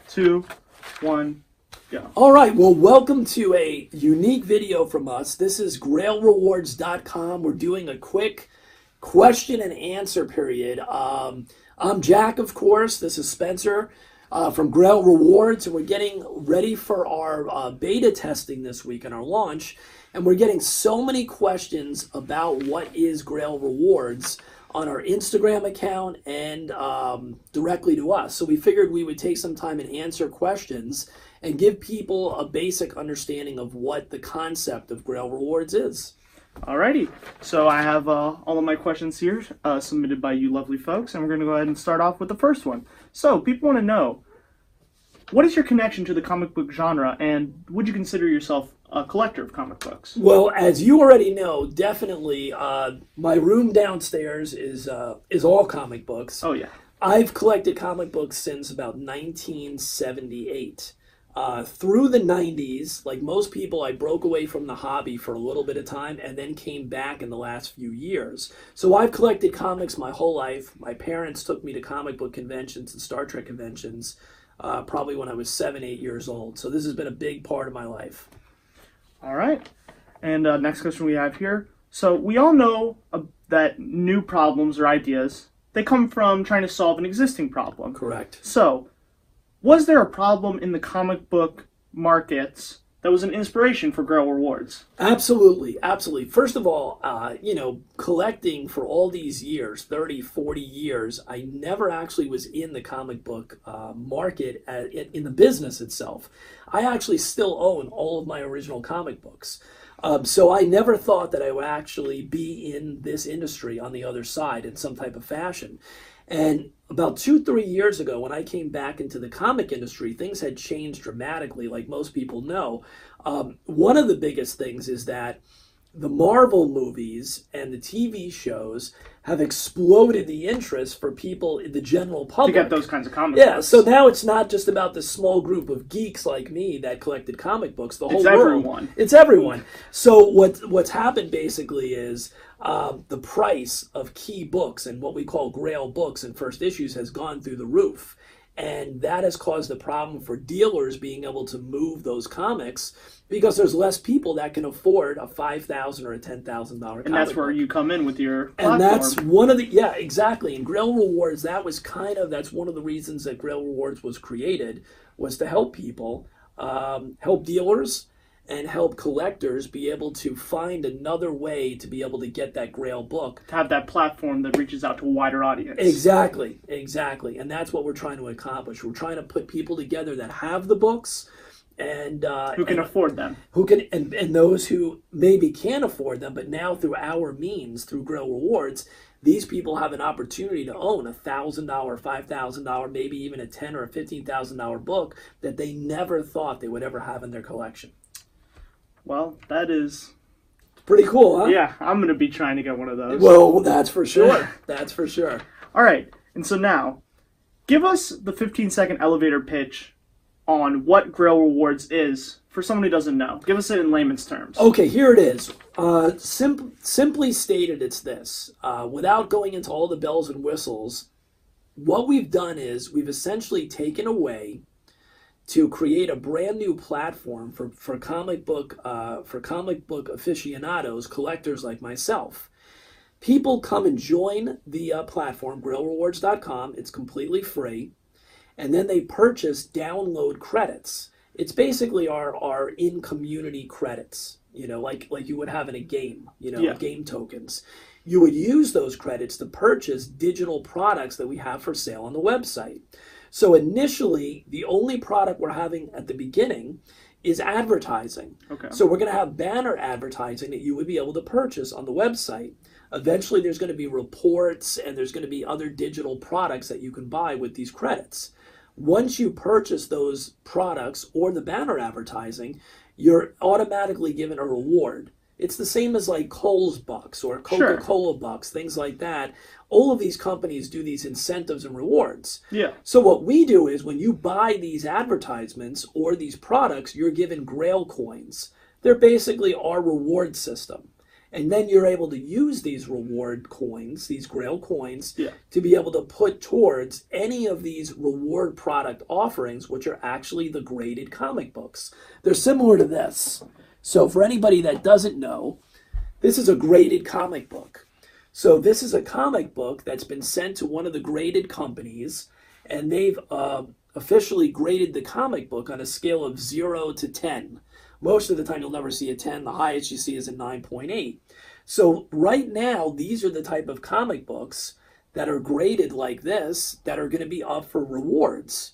2, 1, go. All right, well, welcome to a unique video from us. This is GrailRewards.com. We're doing a quick question and answer period. I'm Jack, of course. This is Spencer from Grail Rewards, and we're getting ready for our beta testing this week and our launch. And we're getting so many questions about what is Grail Rewards on our Instagram account and directly to us. So we figured we would take some time and answer questions and give people a basic understanding of what the concept of Grail Rewards is. Alrighty, so I have all of my questions here submitted by you lovely folks, and we're going to go ahead and start off with the first one. So people want to know, what is your connection to the comic book genre, and would you consider yourself a collector of comic books? Well, as you already know, definitely my room downstairs is all comic books. Oh yeah. I've collected comic books since about 1978. Through the 90s, like most people, I broke away from the hobby for a little bit of time and then came back in the last few years. So I've collected comics my whole life. My parents took me to comic book conventions and Star Trek conventions probably when I was 7, 8 years old. So this has been a big part of my life. All right. And next question we have here. So we all know that new problems or ideas, they come from trying to solve an existing problem. Correct. So was there a problem in the comic book markets that was an inspiration for Grail Rewards? Absolutely, absolutely. First of all, collecting for all these years, 30, 40 years, I never actually was in the comic book market in the business itself. I actually still own all of my original comic books. So I never thought that I would actually be in this industry on the other side in some type of fashion. And about 2-3 years ago, when I came back into the comic industry, things had changed dramatically, like most people know. One of the biggest things is that the Marvel movies and the TV shows have exploded the interest for people in the general public. To get those kinds of comic Yeah, books. so now it's not just about this small group of geeks like me that collected comic books. The whole It's world. everyone. It's everyone. So what's happened basically is the price of key books and what we call Grail books and first issues has gone through the roof. And that has caused a problem for dealers being able to move those comics because there's less people that can afford a $5,000 or a $10,000 comic. And that's where you come in with your platform. And that's one of the, yeah, exactly. And Grail Rewards, that's one of the reasons that Grail Rewards was created, was to help people, help dealers, and help collectors be able to find another way to be able to get that Grail book. To have that platform that reaches out to a wider audience. Exactly, exactly. And that's what we're trying to accomplish. We're trying to put people together that have the books and who can afford them. Who can and those who maybe can't afford them, but now through our means, through Grail Rewards, these people have an opportunity to own a $1,000, $5,000, maybe even a $10,000 or a $15,000 book that they never thought they would ever have in their collection. Well, that is pretty cool, huh? Yeah, I'm going to be trying to get one of those. Well, that's for sure. That's for sure. All right. And so now, give us the 15-second elevator pitch on what Grail Rewards is for someone who doesn't know. Give us it in layman's terms. Okay, here it is. Simply stated, it's this. Without going into all the bells and whistles, what we've done is we've essentially taken away to create a brand new platform for comic book aficionados, collectors like myself. People come and join the platform, GrailRewards.com. It's completely free. And then they purchase download credits. It's basically our in-community credits, like you would have in a game, game tokens. You would use those credits to purchase digital products that we have for sale on the website. So initially, the only product we're having at the beginning is advertising. Okay. So we're going to have banner advertising that you would be able to purchase on the website. Eventually, there's going to be reports and there's going to be other digital products that you can buy with these credits. Once you purchase those products or the banner advertising, you're automatically given a reward. It's the same as like Kohl's Bucks or Coca-Cola Bucks, things like that. All of these companies do these incentives and rewards. Yeah. So what we do is when you buy these advertisements or these products, you're given Grail coins. They're basically our reward system. And then you're able to use these reward coins, these Grail coins, Yeah. to be able to put towards any of these reward product offerings, which are actually the graded comic books. They're similar to this. So for anybody that doesn't know, this is a graded comic book. So this is a comic book that's been sent to one of the graded companies, and they've officially graded the comic book on a scale of 0 to 10. Most of the time you'll never see a 10. The highest you see is a 9.8. So right now, these are the type of comic books that are graded like this that are going to be up for rewards.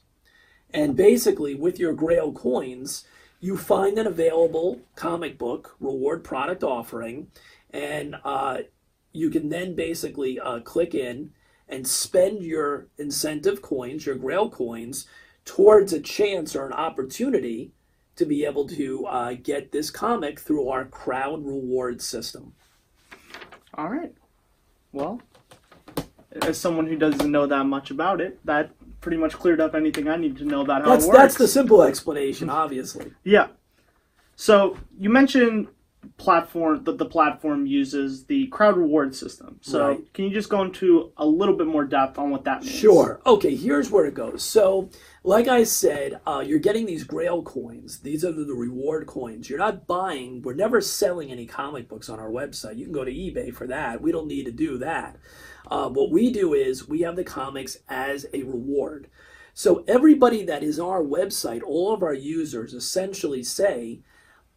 And basically, with your Grail coins, you find an available comic book reward product offering, and you can then basically click in and spend your incentive coins, your Grail coins, towards a chance or an opportunity to be able to get this comic through our crowd reward system. All right. Well, as someone who doesn't know that much about it, that pretty much cleared up anything I need to know about how it works. That's the simple explanation, obviously. Yeah. So you mentioned the platform uses the crowd reward system. So Right. Can you just go into a little bit more depth on what that means? Sure. Okay, here's where it goes. So, like I said, you're getting these Grail coins. These are the reward coins. You're not buying, we're never selling any comic books on our website. You can go to eBay for that. We don't need to do that. What we do is we have the comics as a reward. So everybody that is on our website, all of our users essentially say,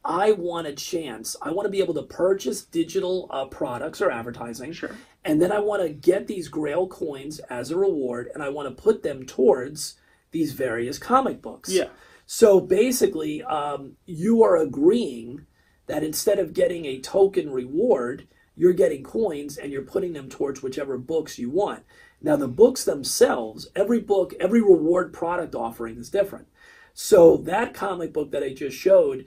I want a chance. I want to be able to purchase digital products or advertising. Sure. And then I want to get these Grail coins as a reward, and I want to put them towards these various comic books. Yeah. So basically, you are agreeing that instead of getting a token reward, you're getting coins and you're putting them towards whichever books you want. Now, the books themselves, every book, every reward product offering is different. So that comic book that I just showed,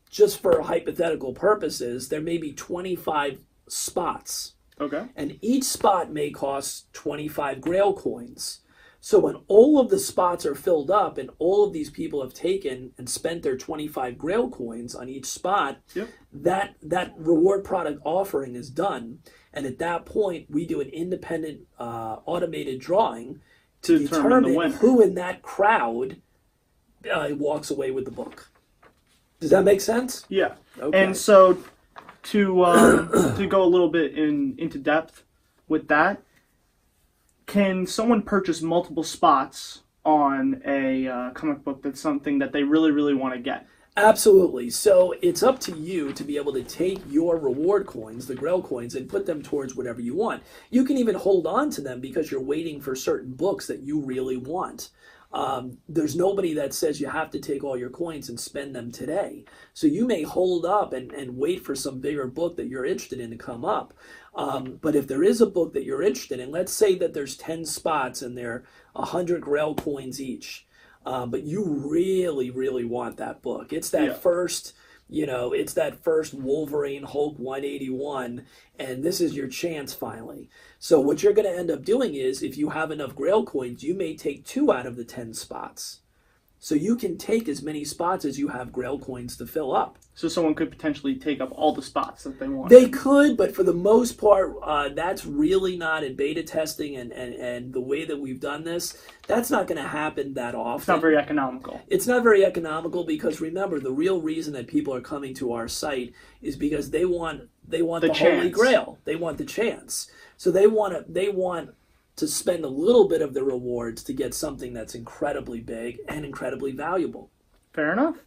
just for hypothetical purposes, there may be 25 spots. Okay. And each spot may cost 25 Grail coins. So when all of the spots are filled up and all of these people have taken and spent their 25 Grail coins on each spot, Yep. that reward product offering is done. And at that point, we do an independent automated drawing to determine the determine winner. who in that crowd walks away with the book. Does that make sense? Yeah. Okay. And so to go a little bit into depth with that, can someone purchase multiple spots on a comic book that's something that they really, really want to get? Absolutely. So it's up to you to be able to take your reward coins, the Grail coins, and put them towards whatever you want. You can even hold on to them because you're waiting for certain books that you really want. There's nobody that says you have to take all your coins and spend them today. So you may hold up and wait for some bigger book that you're interested in to come up. But if there is a book that you're interested in, let's say that there's 10 spots and they're 100 Grail coins each. But you really, really want that book. It's that first, it's that first Wolverine Hulk 181, and this is your chance finally. So what you're going to end up doing is, if you have enough Grail coins, you may take 2 out of the 10 spots. So you can take as many spots as you have Grail coins to fill up. So someone could potentially take up all the spots that they want. They could, but for the most part, that's really not in beta testing and the way that we've done this, that's not going to happen that often. It's not very economical. It's not very economical because remember, the real reason that people are coming to our site is because they want the Holy Grail. They want the chance. So they want to spend a little bit of the rewards to get something that's incredibly big and incredibly valuable. Fair enough.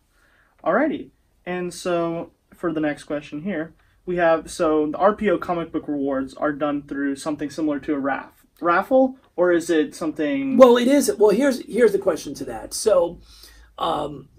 Alrighty. And so for the next question here, we have, so the RPO comic book rewards are done through something similar to a raffle, or is it something? Well, it is. Well, here's the question to that. So,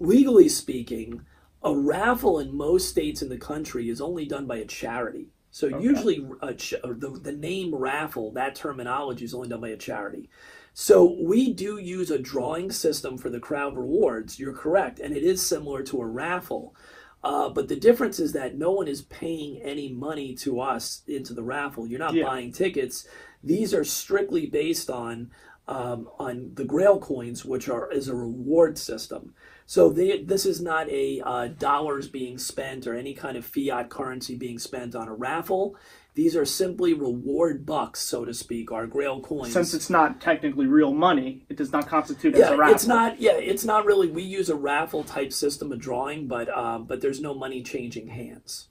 legally speaking, a raffle in most states in the country is only done by a charity. So usually the name raffle, that terminology is only done by a charity. So we do use a drawing system for the crowd rewards. You're correct. And it is similar to a raffle. But the difference is that no one is paying any money to us into the raffle. You're not buying tickets. These are strictly based on on the Grail coins, which is a reward system. So this is not a dollars being spent or any kind of fiat currency being spent on a raffle. These are simply reward bucks, so to speak, our Grail coins. Since it's not technically real money, it does not constitute as a raffle. It's not really. We use a raffle type system of drawing, but there's no money changing hands.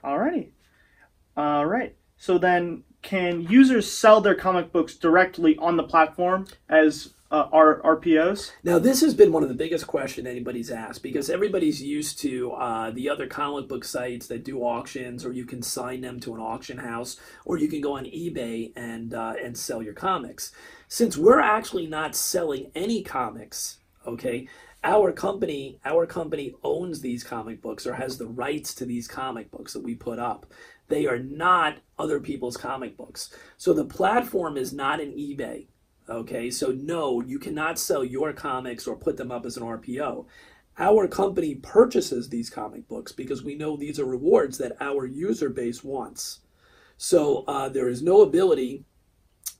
Alrighty. All right. So then, can users sell their comic books directly on the platform as RPOs? Now, this has been one of the biggest questions anybody's asked, because everybody's used to the other comic book sites that do auctions, or you can sign them to an auction house, or you can go on eBay and sell your comics. Since we're actually not selling any comics, okay, our company owns these comic books or has the rights to these comic books that we put up. They are not other people's comic books. So the platform is not an eBay. Okay, so no, you cannot sell your comics or put them up as an RPO. Our company purchases these comic books because we know these are rewards that our user base wants. So there is no ability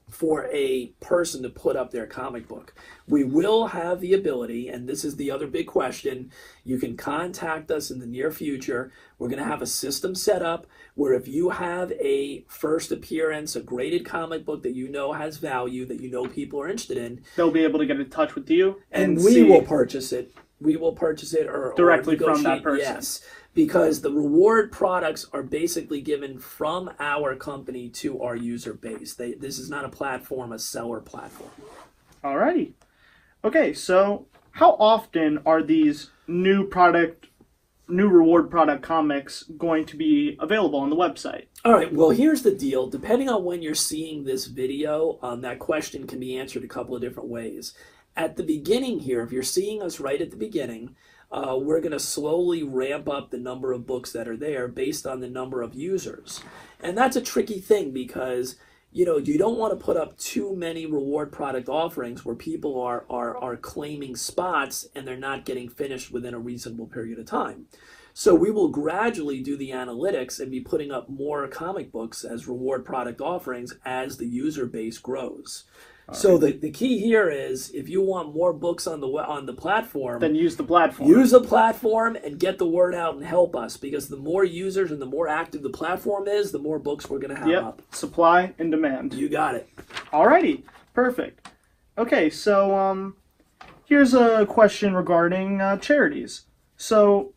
for a person to put up their comic book. We will have the ability, and this is the other big question, you can contact us in the near future. We're going to have a system set up where if you have a first appearance, a graded comic book that you know has value, that you know people are interested in, they'll be able to get in touch with you and we will purchase it. We will purchase it or directly from that person. Yes, because the reward products are basically given from our company to our user base. This is not a platform, a seller platform. Alrighty. Okay, so how often are these new reward product comics going to be available on the website? All right, well, here's the deal. Depending on when you're seeing this video, that question can be answered a couple of different ways. At the beginning here, if you're seeing us right at the beginning, we're going to slowly ramp up the number of books that are there based on the number of users. And that's a tricky thing because, you don't want to put up too many reward product offerings where people are claiming spots and they're not getting finished within a reasonable period of time. So we will gradually do the analytics and be putting up more comic books as reward product offerings as the user base grows. So the key here is if you want more books on the platform, then use the platform. Use the platform and get the word out and help us, because the more users and the more active the platform is, the more books we're going to have up. Supply and demand. You got it. Alrighty, perfect. Okay, so here's a question regarding charities. So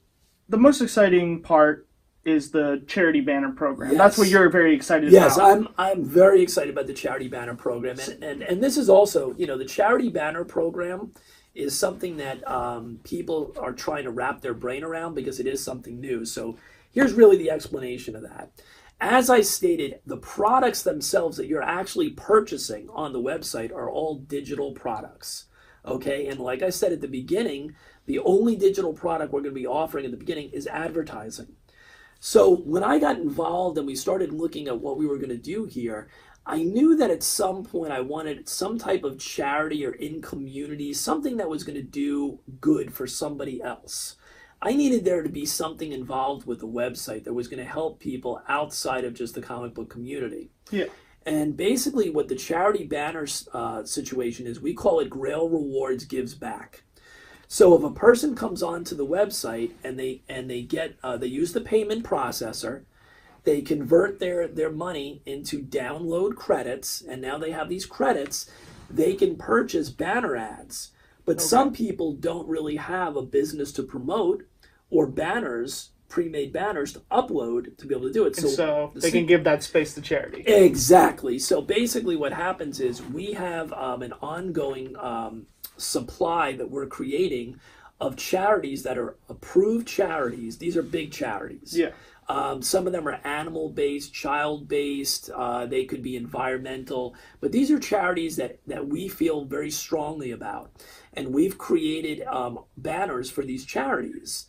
the most exciting part is the charity banner program. Yes. That's what you're very excited about. Yes, I'm very excited about the charity banner program. And this is also, the charity banner program is something that people are trying to wrap their brain around because it is something new. So here's really the explanation of that. As I stated, the products themselves that you're actually purchasing on the website are all digital products. Okay, and like I said at the beginning, the only digital product we're going to be offering at the beginning is advertising. So when I got involved and we started looking at what we were going to do here, I knew that at some point I wanted some type of charity or in community, something that was going to do good for somebody else. I needed there to be something involved with the website that was going to help people outside of just the comic book community. Yeah. And basically what the charity banner situation is, we call it Grail Rewards Gives Back. So if a person comes onto the website and they use the payment processor, they convert their money into download credits, and now they have these credits, they can purchase banner ads. But some people don't really have a business to promote or banners, pre-made banners to upload to be able to do it. So they can give that space to charity. Exactly. So basically what happens is we have an ongoing supply that we're creating of charities that are approved charities. These are big charities. Yeah. Some of them are animal-based, child-based. They could be environmental. But these are charities that we feel very strongly about. And we've created banners for these charities.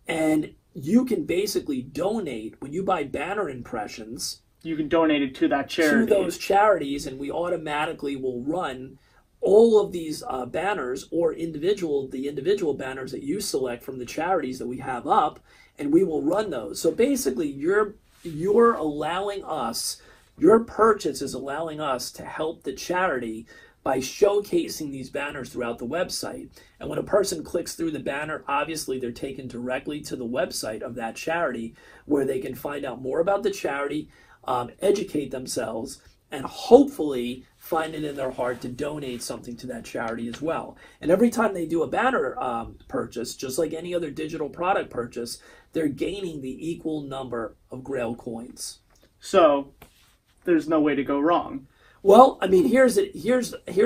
And you can basically donate. When you buy banner impressions, you can donate it to that charity. To those charities, and we automatically will run all of these banners or the individual banners that you select from the charities that we have up, and we will run those. So basically you're allowing us, your purchase is allowing us to help the charity by showcasing these banners throughout the website. And when a person clicks through the banner, obviously they're taken directly to the website of that charity where they can find out more about the charity, educate themselves, and hopefully find it in their heart to donate something to that charity as well. And every time they do a banner purchase, just like any other digital product purchase, they're gaining the equal number of Grail coins. So there's no way to go wrong. Well, I mean, here's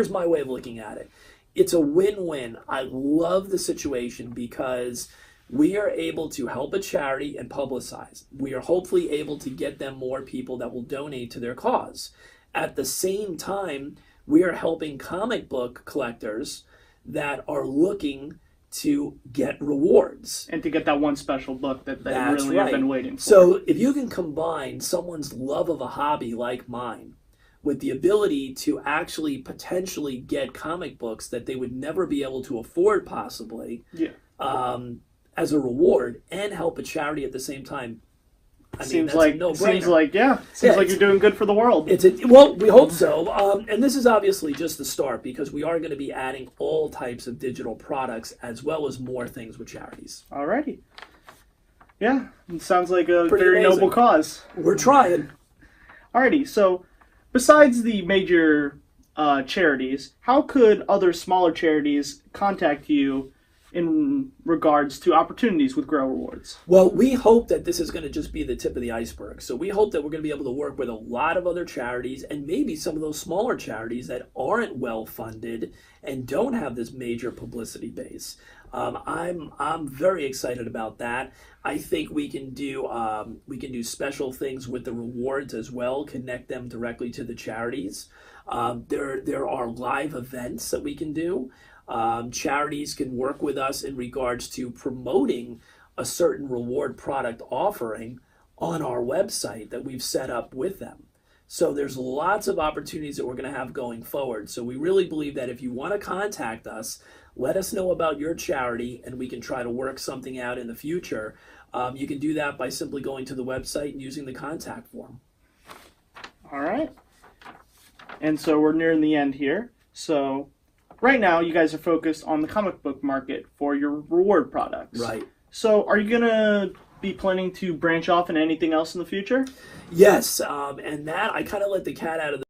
my way of looking at it. It's a win-win. I love the situation because we are able to help a charity and publicize. We are hopefully able to get them more people that will donate to their cause. At the same time, we are helping comic book collectors that are looking to get rewards. And to get that one special book that they That's really right. have been waiting for. So if you can combine someone's love of a hobby like mine with the ability to actually potentially get comic books that they would never be able to afford possibly, as a reward, and help a charity at the same time, I mean, seems that's like a no-brainer. Seems like you're doing good for the world. Well, we hope so. And this is obviously just the start because we are going to be adding all types of digital products as well as more things with charities. Alrighty. Yeah, it sounds like a Pretty very amazing. noble cause. We're trying. Alrighty, so besides the major charities, how could other smaller charities contact you in regards to opportunities with Grail Rewards? Well, we hope that this is going to just be the tip of the iceberg. So we hope that we're going to be able to work with a lot of other charities and maybe some of those smaller charities that aren't well funded and don't have this major publicity base. I'm very excited about that. I think we can do special things with the rewards as well, connect them directly to the charities. There are live events that we can do. Charities can work with us in regards to promoting a certain reward product offering on our website that we've set up with them. So there's lots of opportunities that we're going to have going forward. So we really believe that if you want to contact us, let us know about your charity and we can try to work something out in the future. You can do that by simply going to the website and using the contact form. All right. And so we're nearing the end here. So right now, you guys are focused on the comic book market for your reward products. Right. So are you going to be planning to branch off into anything else in the future? Yes, and that I kind of let the cat out of the